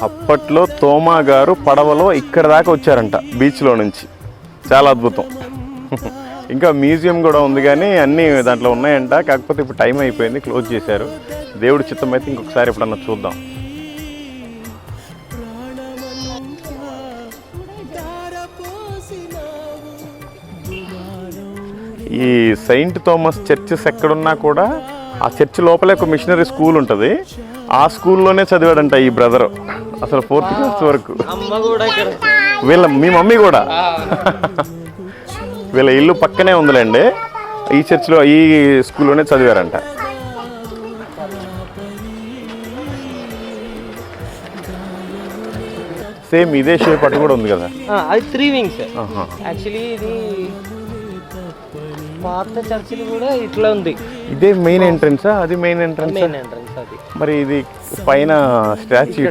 అప్పట్లో తోమా గారు పడవలో ఇక్కడ దాకా వచ్చారంట బీచ్లో నుంచి. చాలా అద్భుతం. ఇంకా మ్యూజియం కూడా ఉంది కానీ అన్నీ దాంట్లో ఉన్నాయంట. కాకపోతే ఇప్పుడు టైం అయిపోయింది, క్లోజ్ చేశారు. దేవుడి చిత్తం అయితే ఇంకొకసారి ఎప్పుడన్నా చూద్దాం. ఈ సెయింట్ థామస్ చర్చెస్ ఎక్కడున్నా కూడా ఆ చర్చ్ లోపలే ఒక మిషనరీ స్కూల్ ఉంటుంది. ఆ స్కూల్లోనే చదివాడంట ఈ బ్రదర్ అసలు 4th క్లాస్ వరకు. మీ మమ్మీ కూడా వీళ్ళ ఇల్లు పక్కనే ఉందిలేండి. ఈ చర్చ్లో ఈ స్కూల్లోనే చదివారంట. సేమ్ ఇదే షేప్ అటు కూడా ఉంది కదా. అది 3 wings. యాక్చువల్లీ ఇది పాత చర్చిలు కూడా ఇట్లా ఉంది. ఇదే మెయిన్ ఎంట్రన్సా? అది మెయిన్ ఎంట్రన్స్. అది మరి ఇది పైన స్టాచ్యూ